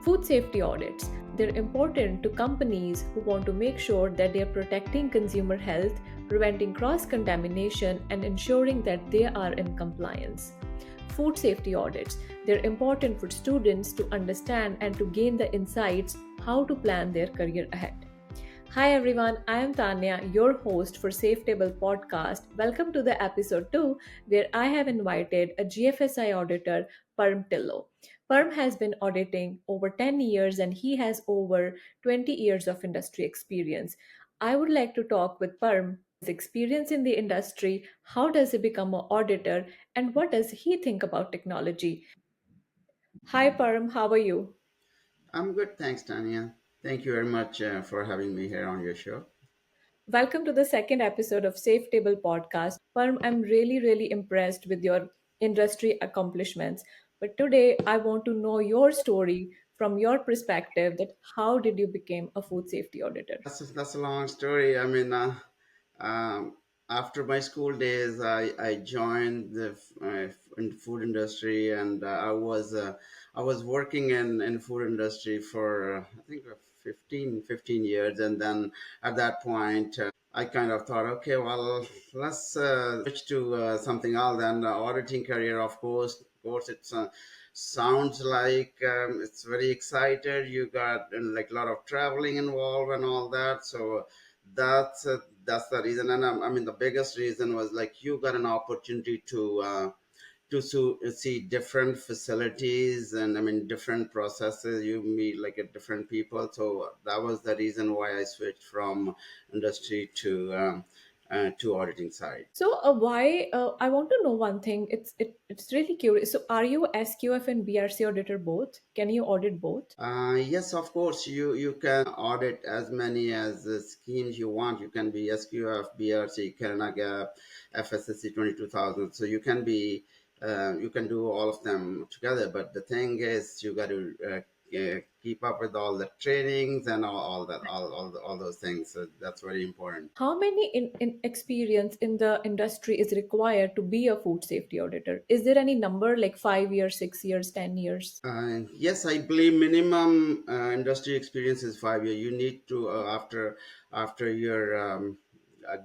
Food safety audits. They're important to companies who want to make sure that they are protecting consumer health, preventing cross contamination, and ensuring that they are in compliance. Food safety audits. They're important for students to understand and to gain the insights how to plan their career ahead. Hi everyone, I am Tanya, your host for Safe Table podcast. Welcome to the episode 2, where I have invited a GFSI auditor, Parm Dhillon. Parm has been auditing over 10 years and he has over 20 years of industry experience. I would like to talk with Parm his experience in the industry, how does he become an auditor, and what does he think about technology. Hi Parm, how are you? I'm good, thanks, Tanya. Thank you very much for having me here on your show. Welcome to the second episode of Safe Table Podcast. Parm, I'm really impressed with your industry accomplishments. But today I want to know your story from your perspective that how did you become a food safety auditor? That's a long story. Um, after my school days, I joined in food industry, and I was working in food industry for I think 15 years, and then at that point. I kind of thought, okay, well, let's switch to something else. And auditing career, of course, it sounds like it's very excited. You got like a lot of traveling involved and all that. So that's the reason. And I mean, the biggest reason was like you got an opportunity to see different facilities and I mean different processes. You meet like a different people, so that was the reason why I switched from industry to auditing side. So why I want to know one thing. It's really curious. So are you SQF and BRC auditor both? Can you audit both? Yes, of course, you can audit as many as schemes you want. You can be SQF, BRC, Canada Gap, FSSC 22000. So you can do all of them together. But the thing is, you got to keep up with all the trainings and all that, all those things. So that's very important. How many in experience in the industry is required to be a food safety auditor? Is there any number like 5 years, 6 years, 10 years? Yes, I believe minimum industry experience is 5 years. You need to after your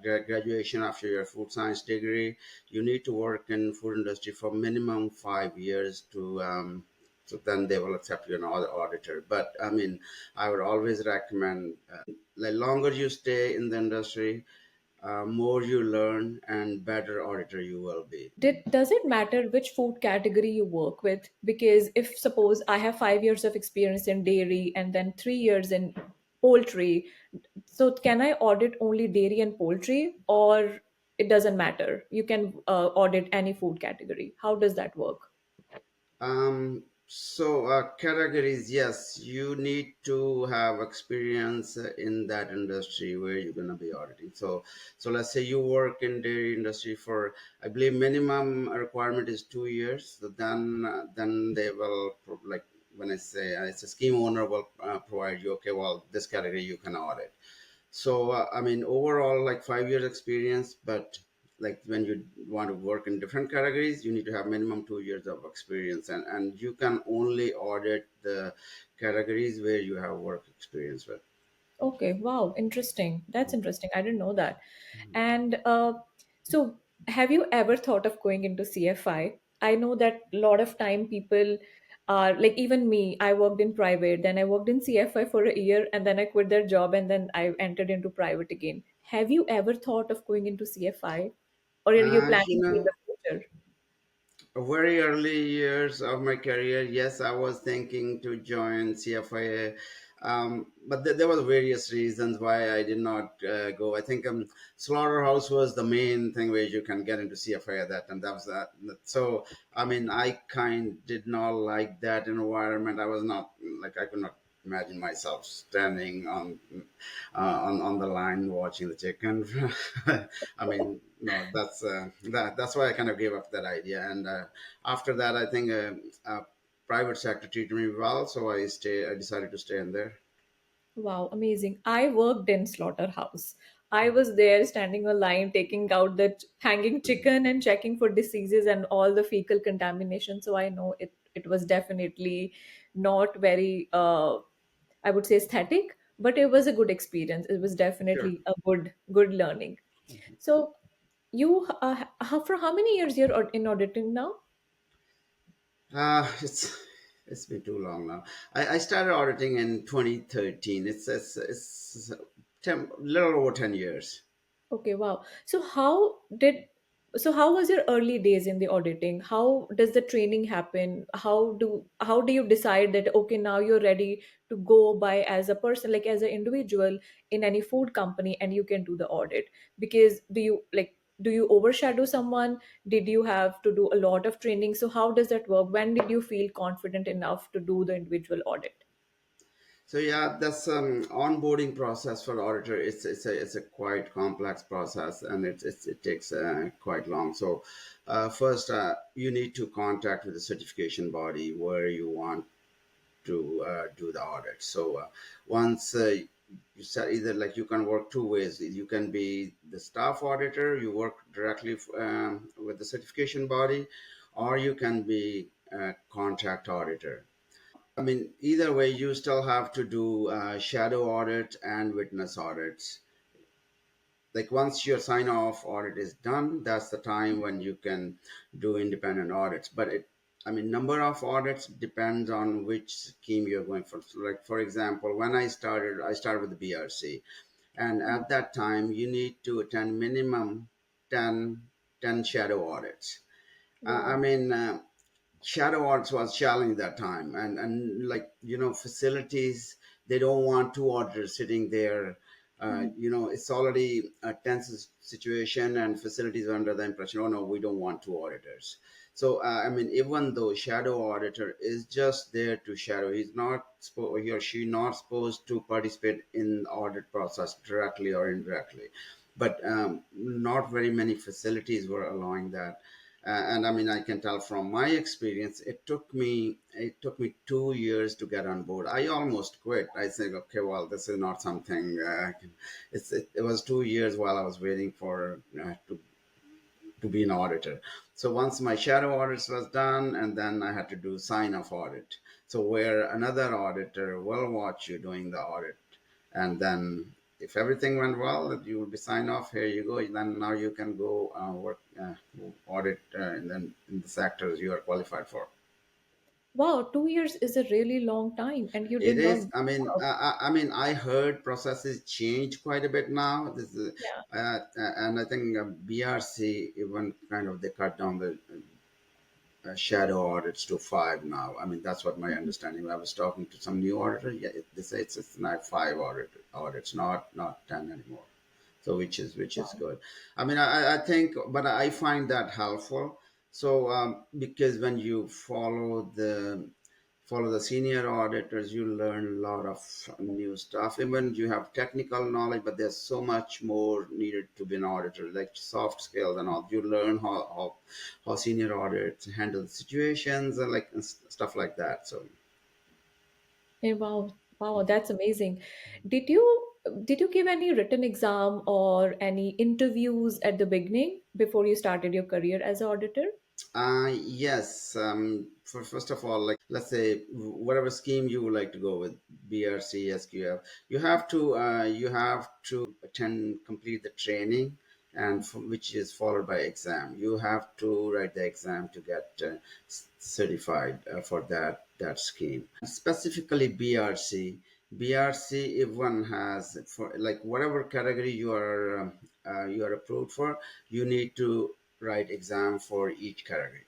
graduation, after your food science degree, you need to work in food industry for minimum 5 years to. So then they will accept you an auditor. But I mean, I would always recommend the longer you stay in the industry, more you learn and better auditor you will be. Does it matter which food category you work with? Because if suppose I have 5 years of experience in dairy and then 3 years in poultry, so can I audit only dairy and poultry, or it doesn't matter? You can audit any food category. How does that work? Categories, yes, you need to have experience in that industry where you're going to be auditing. So let's say you work in dairy industry for, I believe minimum requirement is 2 years. So then they will like when I say it's a scheme owner will provide you, okay, well, this category you can audit. So I mean, overall, like 5 years experience, but like when you want to work in different categories, you need to have minimum 2 years of experience, and you can only audit the categories where you have work experience with. Okay, wow, interesting. That's interesting. I didn't know that. And so, have you ever thought of going into CFI? I know that a lot of time people are like, even me, I worked in private, then I worked in CFI for a year, and then I quit that job, and then I entered into private again. Have you ever thought of going into CFI, or are you You planning to in know, the future? very early years of my career, yes, I was thinking to join CFIA, but there was various reasons why I did not go. I think slaughterhouse was the main thing where you can get into CFIA at that, and that was that. So, I mean, I kind did not like that environment. I was not like I could not imagine myself standing on the line watching the chicken. I mean, no, that's why I kind of gave up that idea. And after that, I think private sector treated me well, so I decided to stay in there. Wow, amazing. I worked in slaughterhouse. I was there standing on line, taking out the hanging chicken and checking for diseases and all the fecal contamination. So I know it it was definitely not very, I would say, aesthetic, but it was a good experience. It was Sure. definitely a good learning. So you, for how many years you're in auditing now? It's been too long now. I started auditing in 2013. It's little over 10 years. Okay, wow. So how was your early days in the auditing? How does the training happen? How do you decide that okay, now you're ready to go by as a person, like as an individual in any food company, and you can do the audit? Because do you overshadow someone? Did you have to do a lot of training? So how does that work? When did you feel confident enough to do the individual audit? So yeah, that's onboarding process for auditor. It's a quite complex process, and it takes quite long. So first, you need to contact with the certification body where you want to do the audit. So once you said either like you can work two ways. You can be the staff auditor. You work directly with the certification body, or you can be a contract auditor. I mean, either way, you still have to do shadow audit and witness audits. Like once your sign off audit is done, that's the time when you can do independent audits. But I mean, number of audits depends on which scheme you're going for. So like for example, when I started with the BRC, and at that time, you need to attend minimum 10 10 shadow audits. I Wow. mean, shadow audits was challenging that time, and like facilities, they don't want two auditors sitting there. It's already a tense situation, and facilities are under the impression, oh no, we don't want two auditors. So I mean, even though shadow auditor is just there to shadow, he or she not supposed to participate in the audit process directly or indirectly. But not very many facilities were allowing that. And I mean, I can tell from my experience, it took me 2 years to get on board. I almost quit. I said, okay, well, this is not something. It was 2 years while I was waiting for to be an auditor. So once my shadow audits was done, and then I had to do sign off audit. So where another auditor will watch you doing the audit, and then if everything went well, you will be signed off. Here you go. Then now you can go work audit in the sectors you are qualified for. Wow, 2 years is a really long time, and you It did not. is. I mean, I heard processes change quite a bit now. Yeah. And I think BRC even kind of they cut down the shadow audits to five now. I mean, that's what my understanding. I was talking to some new auditor. Yeah, they say it's not five audits, not 10 anymore. So which is Wow. good. I mean, I think, but I find that helpful. So because when you follow the senior auditors, you learn a lot of new stuff. Even you have technical knowledge, but there's so much more needed to be an auditor, like soft skills and all. You learn how senior auditors handle situations and like and stuff like that. So Wow, wow, that's amazing. Did you give any written exam or any interviews at the beginning before you started your career as an auditor? yes. For first of all, like let's say whatever scheme you would like to go with, BRC, SQF, you have to attend, complete the training, and which is followed by exam. You have to write the exam to get certified for that scheme. Specifically BRC. BRC, if one has for like whatever category you are approved for, you need to write exam for each category.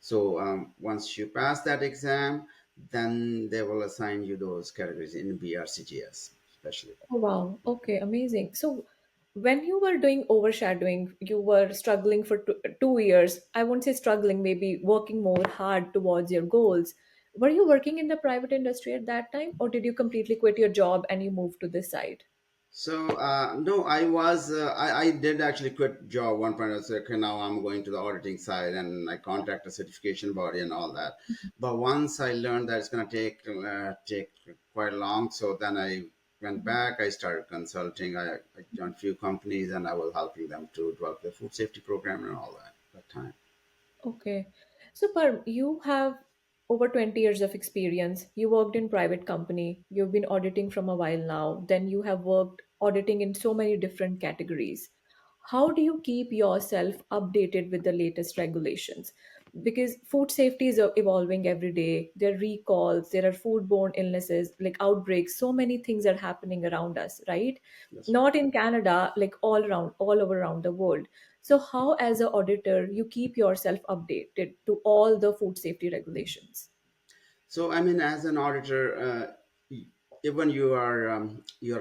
So once you pass that exam, then they will assign you those categories in BRCGS, especially. Oh, wow. Okay, amazing. So, when you were doing overshadowing, you were struggling for 2 years. I won't say struggling, maybe working more hard towards your goals. Were you working in the private industry at that time, or did you completely quit your job and you moved to this side? So no, I did actually quit job one point. I said, okay, now I'm going to the auditing side, and I contact a certification body and all that. But once I learned that it's going to take quite long, so then I went back. I started consulting. I joined a few companies, and I was helping them to develop the food safety program and all that time. Okay. So, Parm, you have over 20 years of experience. You worked in private company. You've been auditing from a while now. Then you have worked auditing in so many different categories. How do you keep yourself updated with the latest regulations? Because food safety is evolving every day. There are recalls, there are foodborne illnesses, like outbreaks. So many things are happening around us, right? That's right. Not in Canada, like all around, all over around the world. So, how, as an auditor, you keep yourself updated to all the food safety regulations? So, I mean, as an auditor, even you are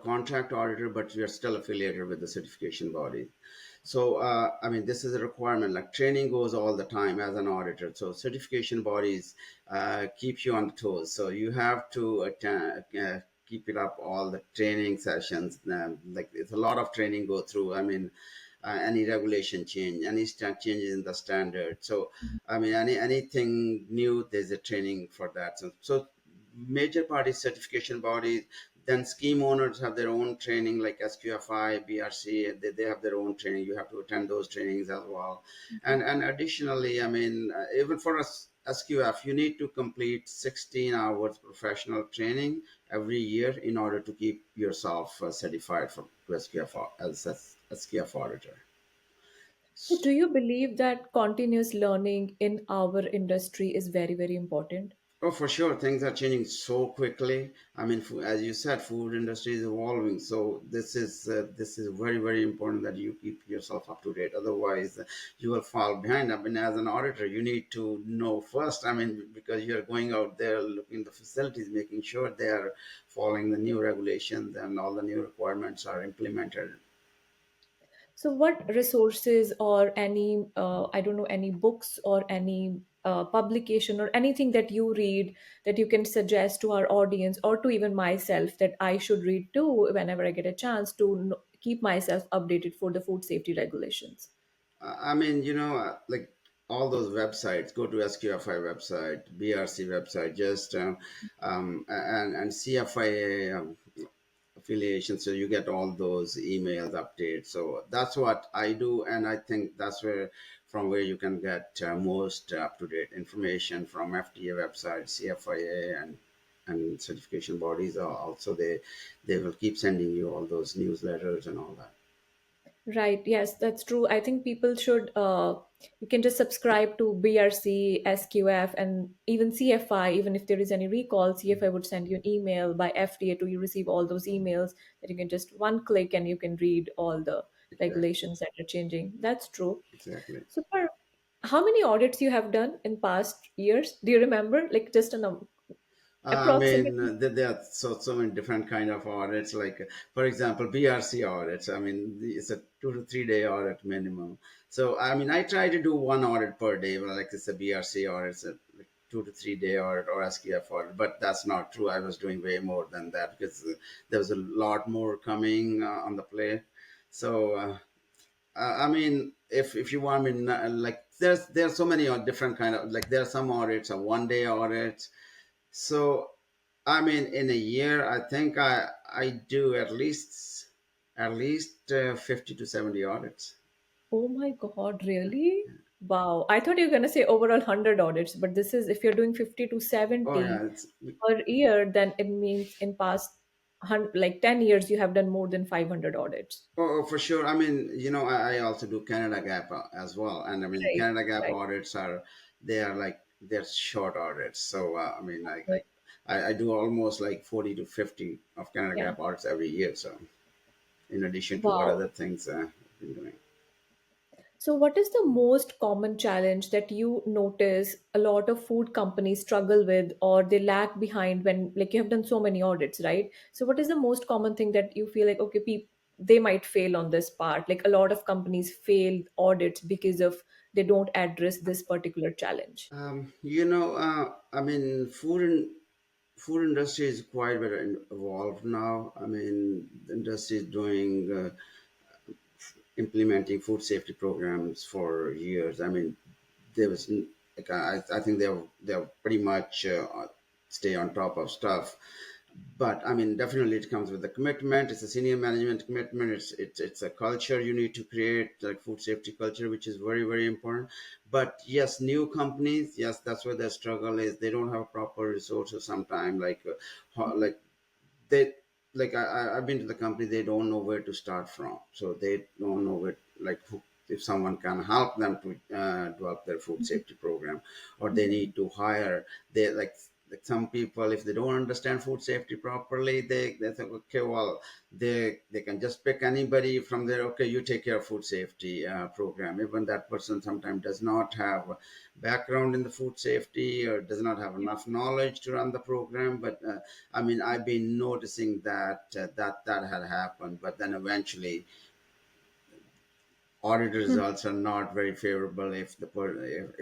contract auditor, but you are still affiliated with the certification body. So, I mean, this is a requirement. Like training goes all the time as an auditor. So, certification bodies keep you on the toes. So, you have to attend, keep it up all the training sessions. Like it's a lot of training go through. I mean, any regulation change, any changes in the standard. So, I mean, anything new, there's a training for that. So major party certification bodies. Then scheme owners have their own training, like SQFI, BRC. They have their own training. You have to attend those trainings as well. And additionally, I mean, even for us. SQF, you need to complete 16 hours professional training every year in order to keep yourself certified for to SQF as SQF auditor. So, do you believe that continuous learning in our industry is very, very important? Oh, for sure, things are changing so quickly. I mean, as you said, food industry is evolving. So this is very very important that you keep yourself up to date. Otherwise, you will fall behind. I mean, as an auditor, you need to know first. I mean, because you're going out there looking the facilities, making sure they are following the new regulations and all the new requirements are implemented. So, what resources or any, I don't know, any books or any publication or anything that you read that you can suggest to our audience or to even myself that I should read too whenever I get a chance to keep myself updated for the food safety regulations? I mean, like all those websites, go to SQFI website, BRC website, just and CFIA affiliation, so you get all those emails updates. So that's what I do, and I think that's where you can get most up to date information from FTA website, CFIA, and certification bodies. Are also they will keep sending you all those newsletters and all that. Right. Yes, that's true. I think people should, you can just subscribe to BRC, SQF, and even CFI. Even if there is any recall, CFI would send you an email by FDA to you receive all those emails that you can just one click and you can read all the Exactly. regulations that are changing. That's true. Exactly. So, for how many audits you have done in past years? Do you remember? Like just an I mean, approximately. there are so many different kind of audits. Like, for example, BRC audits. I mean, it's a 2 to 3 day audit minimum. So, I mean, I try to do one audit per day. Well, like it's a BRC audit, it's a like 2 to 3 day audit or SQF audit. But that's not true. I was doing way more than that because there was a lot more coming on the plate. So, I mean, if you want me, like, there's so many different kind of like there are some audits, a 1 day audit. So I mean, in a year, I think I do at least 50 to 70 audits. Oh my God, really? Wow. I thought you were going to say overall 100 audits, but this is if you're doing 50 to Oh 70 yeah, per year, then it means in past like 10 years you have done more than 500 audits. for sure. I mean, I also do Canada Gap as well, and I mean Right, Canada Gap right. audits they're short audits. So I mean, Right. I do almost like 40 to 50 of Canada Yeah. Gap audits every year. So in addition to what Wow. other things I've been doing. So, what is the most common challenge that you notice a lot of food companies struggle with or they lag behind when, like, you have done so many audits, right? So, what is the most common thing that you feel like, okay, they might fail on this part? Like, a lot of companies fail audits because of they don't address this particular challenge. I mean, food industry is quite better evolved now. I mean, the industry is doing implementing food safety programs for years. I mean, there was like I think they're pretty much stay on top of stuff. But I mean, definitely it comes with a commitment. It's a senior management commitment. It's a culture you need to create, like food safety culture, which is very very important. But yes, new companies, yes, that's where their struggle is. They don't have proper resources sometimes, like like they I've been to the company, they don't know where to start from, so they don't know where, like who, if someone can help them to develop their food safety program, or they need to hire, they like some people, if they don't understand food safety properly, they think, okay, well, they can just pick anybody from there. Okay, you take care of food safety program, even that person sometimes does not have background in the food safety or does not have enough knowledge to run the program. But I mean, I've been noticing that that had happened, but then eventually audit results are not very favorable if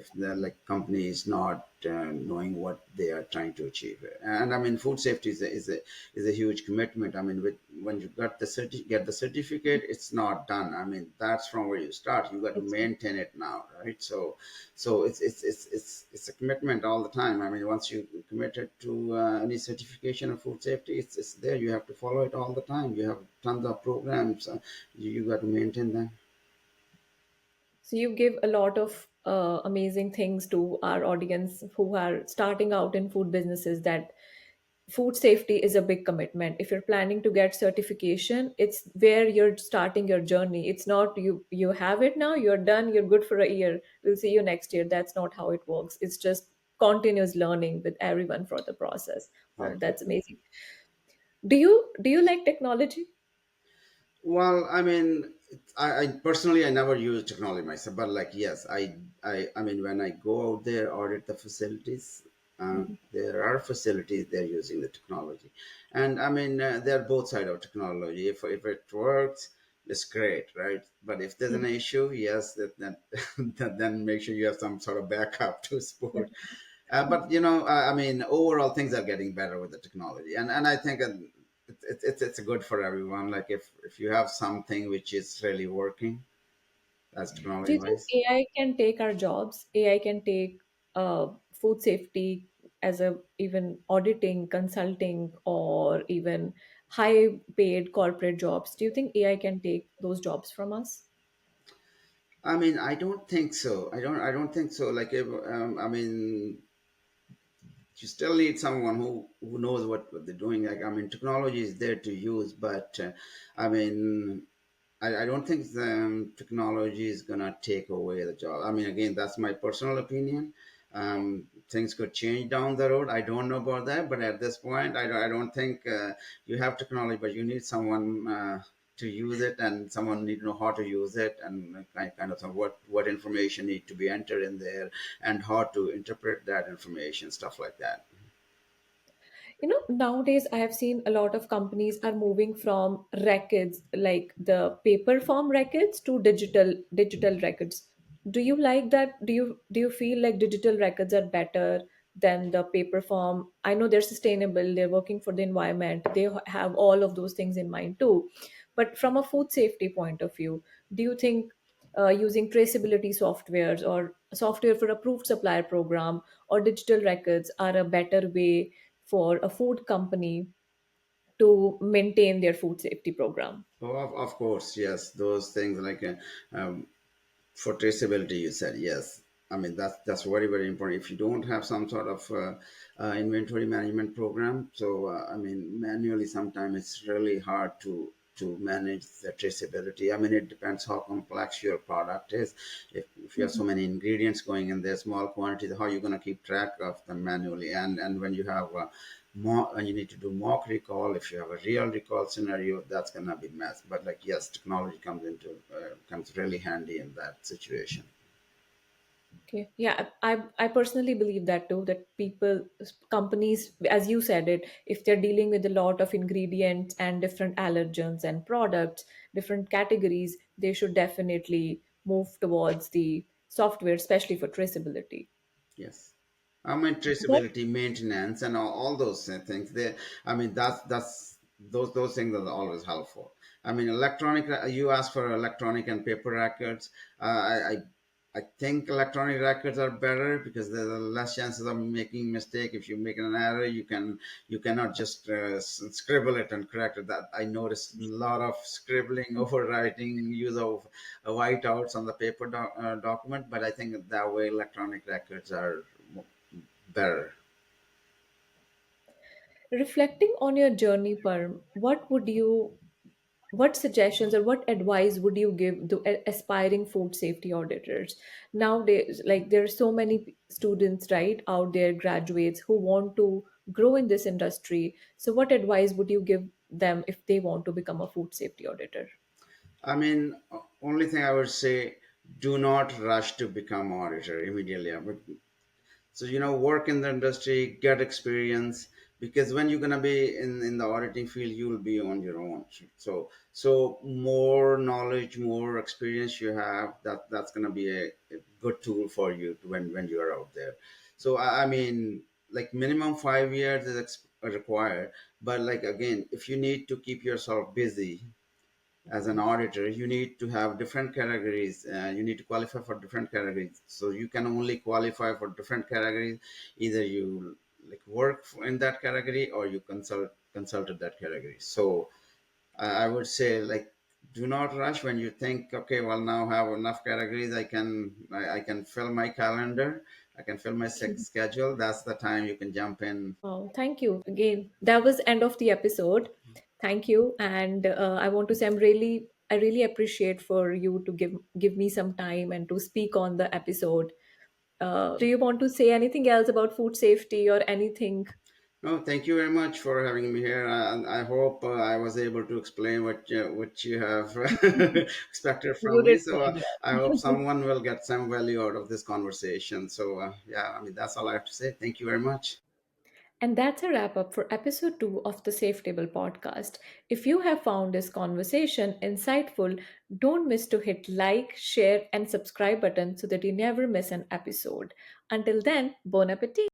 if the like company is not knowing what they are trying to achieve. And I mean, food safety is a huge commitment. I mean, when you got the get the certificate, it's not done. I mean, that's from where you start. You got to Exactly. maintain it now, right? So it's a commitment all the time. I mean, once you committed to any certification of food safety, it's there. You have to follow it all the time. You have tons of programs. You got to maintain them. So you give a lot of amazing things to our audience who are starting out in food businesses, that food safety is a big commitment. If you're planning to get certification, it's where you're starting your journey. It's not you have it now, you're done, you're good for a year. We'll see you next year. That's not how it works. It's just continuous learning with everyone for the process. Wow, Exactly. that's amazing. Do you like technology? Well, I mean, I personally I never use technology myself, but like yes, I mean when I go out there audit the facilities, there are facilities they're using the technology, and I mean they're both side of technology. If it works, it's great, right? But if there's an issue, yes, then make sure you have some sort of backup to support. But you know, I mean, overall things are getting better with the technology, and I think it's good for everyone. Like if you have something which is really working, that's Do technology you think wise. AI can take our jobs? AI can take food safety as a even auditing, consulting, or even high paid corporate jobs. Do you think AI can take those jobs from us? I mean, I don't think so. I don't think so. Like if I mean, you still need someone who knows what they're doing. Like I mean, technology is there to use, but I mean, I don't think the technology is gonna take away the job. I mean, again, that's my personal opinion. Things could change down the road. I don't know about that, but at this point, I don't think you have technology, but you need someone to use it, and someone need to know how to use it, and kind of what information need to be entered in there, and how to interpret that information, stuff like that. Nowadays I have seen a lot of companies are moving from records, like the paper form records, to digital records. Do you like that? Do you feel like digital records are better than the paper form? I know they're sustainable, they're working for the environment, they have all of those things in mind too. But from a food safety point of view, do you think using traceability softwares or software for approved supplier program or digital records are a better way for a food company to maintain their food safety program? Oh, of course, yes. Those things like for traceability, you said yes. I mean that's very very important. If you don't have some sort of inventory management program, so I mean manually sometimes it's really hard to manage the traceability. I mean it depends how complex your product is. If you have so many ingredients going in there, small quantities, how you're going to keep track of them manually? And when you have and you need to do mock recall, if you have a real recall scenario, that's gonna be mess. But like yes, technology comes really handy in that situation. Okay. Yeah, I personally believe that too, that companies, as you said it, if they're dealing with a lot of ingredients and different allergens and products, different categories, they should definitely move towards the software, especially for traceability. Yes. I mean What? traceability, maintenance, and all those things. I mean that's those things are always helpful. I mean electronic. You ask for electronic and paper records. I I think electronic records are better because there's less chances of making mistake. If you make an error, you cannot just scribble it and correct it. That I noticed a lot of scribbling, overwriting, use of whiteouts on the paper document. But I think that way electronic records are better. Reflecting on your journey, Parm, what suggestions or what advice would you give to aspiring food safety auditors nowadays? Like there are so many students right out there, graduates who want to grow in this industry. So what advice would you give them if they want to become a food safety auditor? I mean, only thing I would say: do not rush to become auditor immediately. So, work in the industry, get experience, because when you're gonna be in the auditing field, you will be on your own. So more knowledge, more experience you have, that's gonna be a good tool for you to, when you are out there. So I mean, like minimum 5 years is required, but like again, if you need to keep yourself busy as an auditor, you need to have different categories. You need to qualify for different categories. So you can only qualify for different categories. Either you like work in that category, or you consulted that category. So I would say, like, do not rush when you think, okay, well, now I have enough categories. I can fill my calendar. I can fill my schedule. That's the time you can jump in. Oh, thank you again. That was end of the episode. Thank you, and I want to say I really appreciate for you to give me some time and to speak on the episode. Do you want to say anything else about food safety or anything? No, thank you very much for having me here. I hope I was able to explain what you have expected You from me. did So very I hope well. someone will get some value out of this conversation. So yeah, I mean, that's all I have to say. Thank you very much. And that's a wrap up for episode 2 of the Safe Table podcast. If you have found this conversation insightful, don't miss to hit like, share, and subscribe button so that you never miss an episode. Until then, bon appetit.